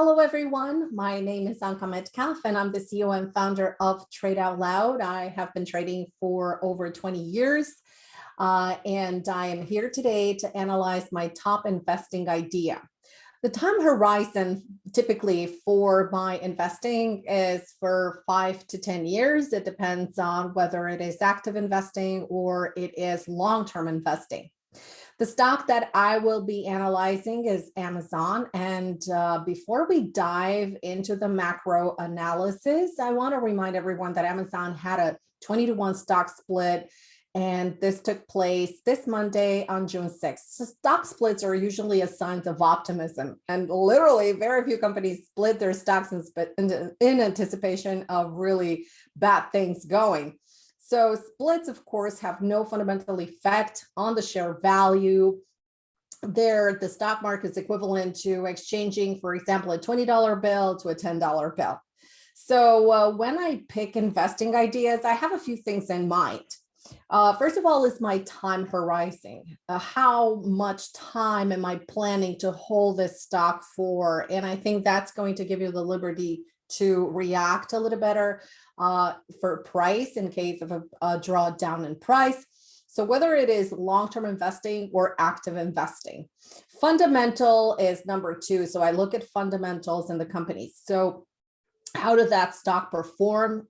Hello, everyone. My name is Anka Metcalf, and I'm the CEO and founder of Trade Out Loud. I have been trading for over 20 years, and I am here today to analyze my top investing idea. The time horizon typically for my investing is for 5 to 10 years. It depends on whether it is active investing or it is long-term investing. The stock that I will be analyzing is Amazon. And before we dive into the macro analysis, I want to remind everyone that Amazon had a 20-to-1 stock split, and this took place this Monday on June 6th. So stock splits are usually a sign of optimism, and literally very few companies split their stocks in anticipation of really bad things going. So splits, of course, have no fundamental effect on the share value. The stock market is equivalent to exchanging, for example, a $20 bill to a $10 bill. So when I pick investing ideas, I have a few things in mind. First of all, is my time horizon. How much time am I planning to hold this stock for? And I think that's going to give you the liberty to react a little better for price in case of a drawdown in price. So whether it is long-term investing or active investing. Fundamental is number two. So I look at fundamentals in the company. So how did that stock perform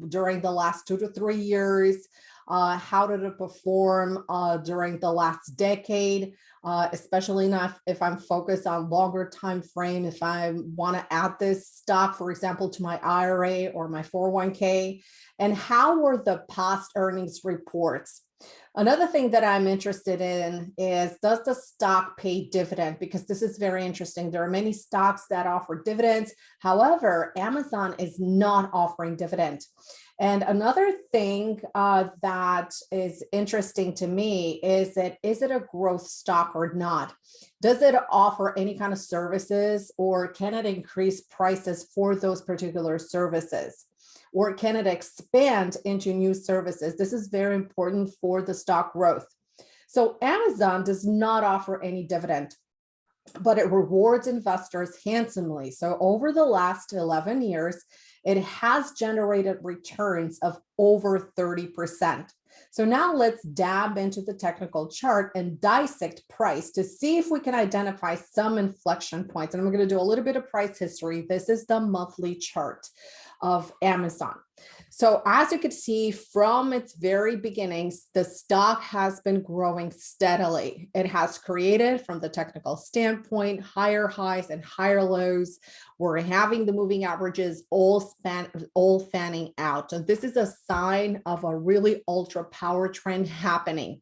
during the last 2 to 3 years? How did it perform during the last decade, especially not if I'm focused on longer time frame, if I want to add this stock, for example, to my IRA or my 401k, and how were the past earnings reports? Another thing that I'm interested in is, does the stock pay dividend? Because this is very interesting. There are many stocks that offer dividends. However, Amazon is not offering dividend. And another thing that is interesting to me is that, is it a growth stock or not? Does it offer any kind of services, or can it increase prices for those particular services? Or can it expand into new services? This is very important for the stock growth. So Amazon does not offer any dividend, but it rewards investors handsomely. So over the last 11 years, it has generated returns of over 30%. So now let's dab into the technical chart and dissect price to see if we can identify some inflection points. And I'm going to do a little bit of price history. This is the monthly chart of Amazon. So as you can see from its very beginnings, the stock has been growing steadily. It has created, from the technical standpoint, higher highs and higher lows. We're having the moving averages all fanning out. And this is a sign of a really ultra power trend happening.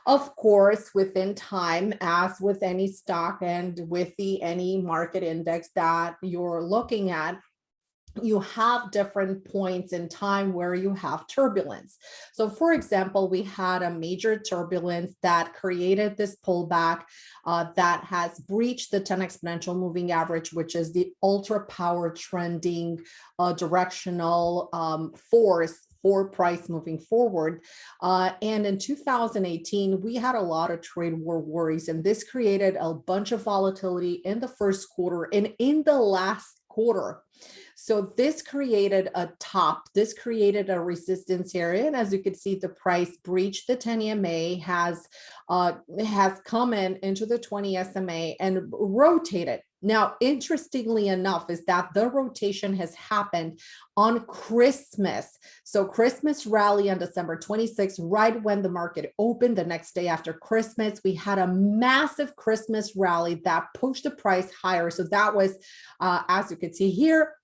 Of course, within time, as with any stock and with any market index that you're looking at, you have different points in time where you have turbulence. So for example, we had a major turbulence that created this pullback that has breached the 10 exponential moving average, which is the ultra power trending directional force for price moving forward. And in 2018, we had a lot of trade war worries, and this created a bunch of volatility in the first quarter and in the last quarter. So this created a top, this created a resistance area. And as you can see, the price breached the 10 EMA, has come into the 20 SMA and rotated. Now, interestingly enough, is that the rotation has happened on Christmas. So Christmas rally on December 26th, right when the market opened the next day after Christmas, we had a massive Christmas rally that pushed the price higher. So that was, as you can see here,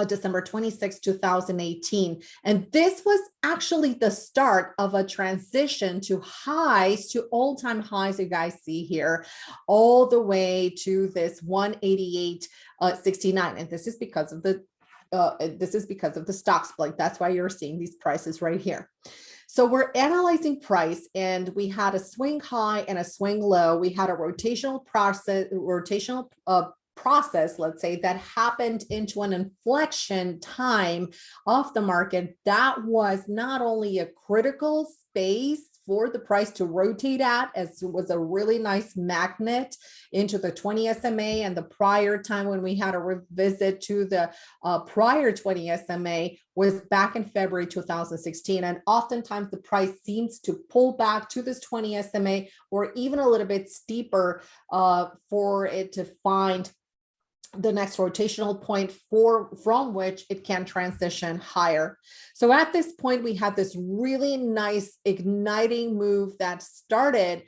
December 26, 2018. And this was actually the start of a transition to highs, to all-time highs you guys see here, all the way to this 188.69. And this is because of the stock split. That's why you're seeing these prices right here. So we're analyzing price, and we had a swing high and a swing low. We had a rotational process, let's say, that happened into an inflection time of the market that was not only a critical space for the price to rotate at, as it was a really nice magnet into the 20 SMA. And the prior time when we had a revisit to the prior 20 SMA was back in February 2016. And oftentimes the price seems to pull back to this 20 SMA or even a little bit steeper for it to find the next rotational point from which it can transition higher. So at this point, we had this really nice igniting move that started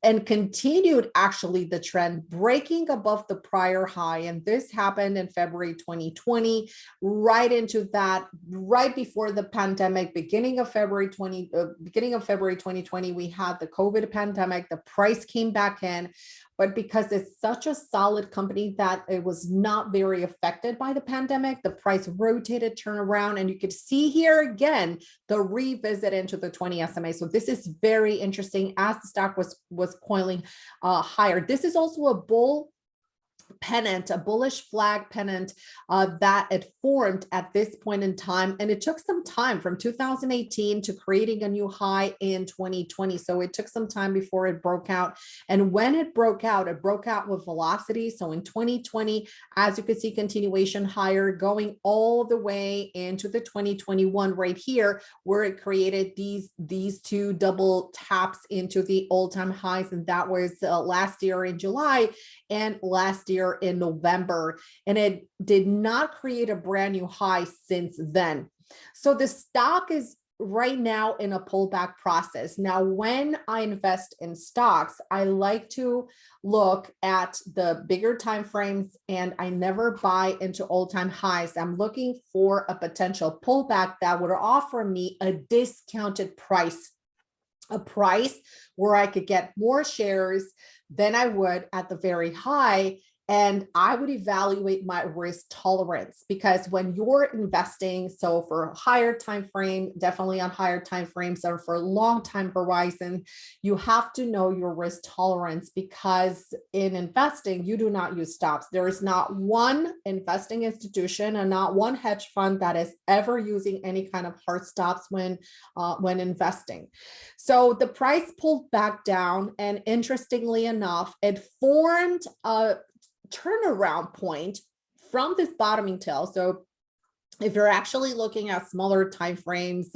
and continued actually the trend, breaking above the prior high. And this happened in February 2020, right into that, right before the pandemic, beginning of February 2020, we had the COVID pandemic, the price came back in. But because it's such a solid company that it was not very affected by the pandemic, the price rotated, turned around, and you could see here again, the revisit into the 20 SMA. So this is very interesting as the stock was coiling higher. This is also a bull pennant, a bullish flag pennant that it formed at this point in time. And it took some time from 2018 to creating a new high in 2020. So it took some time before it broke out. And when it broke out with velocity. So in 2020, as you could see, continuation higher, going all the way into the 2021 right here, where it created these two double taps into the all-time highs. And that was last year in July and last year in November, and it did not create a brand new high since then. So the stock is right now in a pullback process. Now, when I invest in stocks, I like to look at the bigger time frames, and I never buy into all-time highs. I'm looking for a potential pullback that would offer me a discounted price, a price where I could get more shares than I would at the very high. And I would evaluate my risk tolerance, because when you're investing, so for a higher time frame, definitely on higher time frames, or for a long time horizon, you have to know your risk tolerance, because in investing, you do not use stops. There is not one investing institution and not one hedge fund that is ever using any kind of hard stops when investing. So the price pulled back down, and interestingly enough, it formed a turnaround point from this bottoming tail. So if you're actually looking at smaller time frames,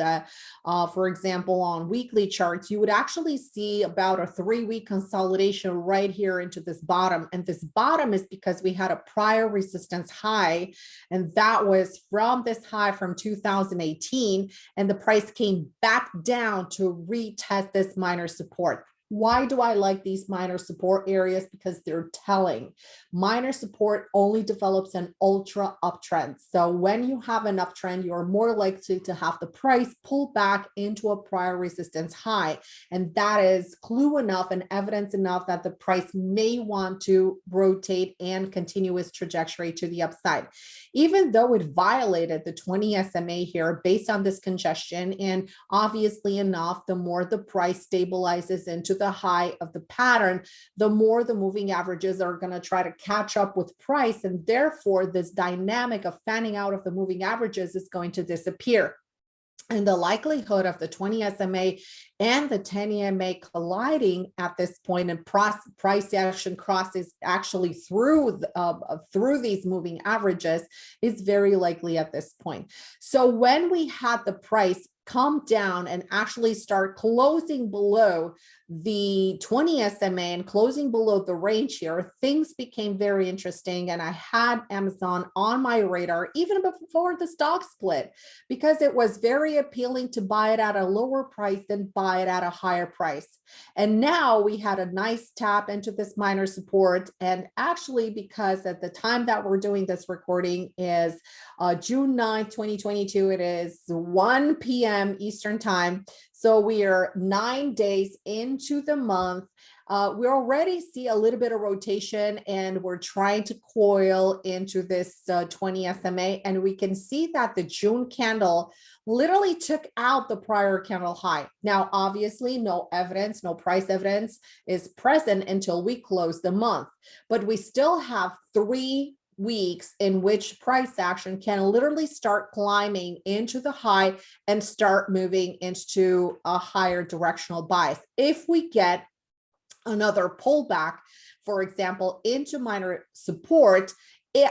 for example, on weekly charts, you would actually see about a 3-week consolidation right here into this bottom. And this bottom is because we had a prior resistance high, and that was from this high from 2018, and the price came back down to retest this minor support. Why do I like these minor support areas? Because they're telling. Minor support only develops an ultra uptrend. So when you have an uptrend, you're more likely to have the price pull back into a prior resistance high. And that is clue enough and evidence enough that the price may want to rotate and continue its trajectory to the upside. Even though it violated the 20 SMA here based on this congestion, and obviously enough, the more the price stabilizes into the high of the pattern, the more the moving averages are going to try to catch up with price. And therefore, this dynamic of fanning out of the moving averages is going to disappear. And the likelihood of the 20 SMA and the 10 EMA colliding at this point, and price action crosses actually through these moving averages, is very likely at this point. So when we had the price come down and actually start closing below the 20 SMA and closing below the range here, things became very interesting. And I had Amazon on my radar even before the stock split, because it was very appealing to buy it at a lower price than buy it at a higher price. And now we had a nice tap into this minor support. And actually, because at the time that we're doing this recording is June 9th, 2022, it is 1 p.m. Eastern time. So we are 9 days into the month. We already see a little bit of rotation, and we're trying to coil into this 20 SMA. And we can see that the June candle literally took out the prior candle high. Now, obviously, no evidence, no price evidence is present until we close the month, but we still have 3 weeks in which price action can literally start climbing into the high and start moving into a higher directional bias. If we get another pullback, for example, into minor support,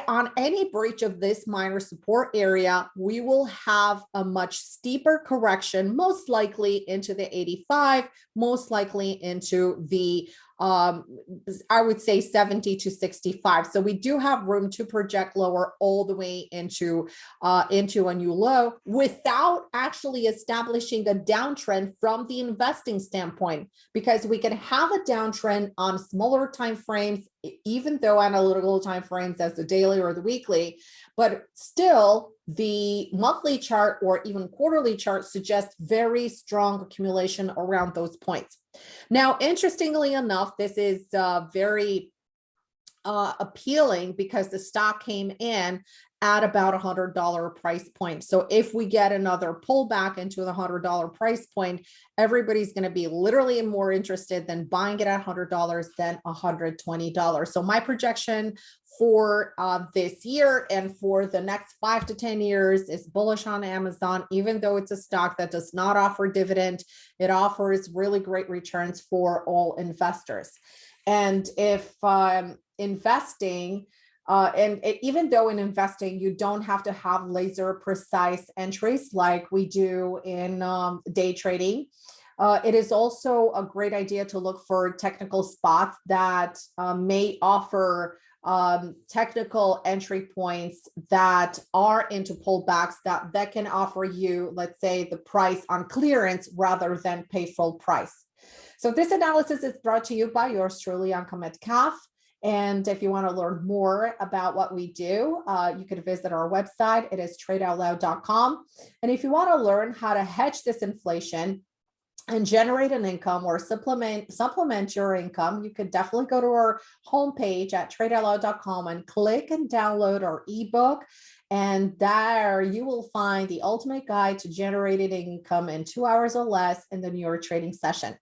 on any breach of this minor support area, we will have a much steeper correction, most likely into the 85, most likely into the I would say 70 to 65. So we do have room to project lower all the way into a new low without actually establishing a downtrend from the investing standpoint, because we can have a downtrend on smaller time frames, even though analytical time frames as the daily or the weekly, but still the monthly chart or even quarterly chart suggests very strong accumulation around those points. Now, interestingly enough, this is very appealing because the stock came in at about $100 price point. So if we get another pullback into the $100 price point, everybody's going to be literally more interested than buying it at $100 than $120. So my projection for this year and for the next 5 to 10 years is bullish on Amazon. Even though it's a stock that does not offer dividend, it offers really great returns for all investors. And if investing, even though in investing, you don't have to have laser precise entries like we do in day trading, it is also a great idea to look for technical spots that may offer technical entry points that are into pullbacks that can offer you, let's say, the price on clearance rather than pay full price. So this analysis is brought to you by yours truly, Anka Metcalf. And if you want to learn more about what we do, you could visit our website. It is tradeoutloud.com. And if you want to learn how to hedge this inflation and generate an income or supplement your income, you could definitely go to our homepage at tradeoutloud.com and click and download our ebook. And there you will find the ultimate guide to generating income in 2 hours or less in the New York trading session.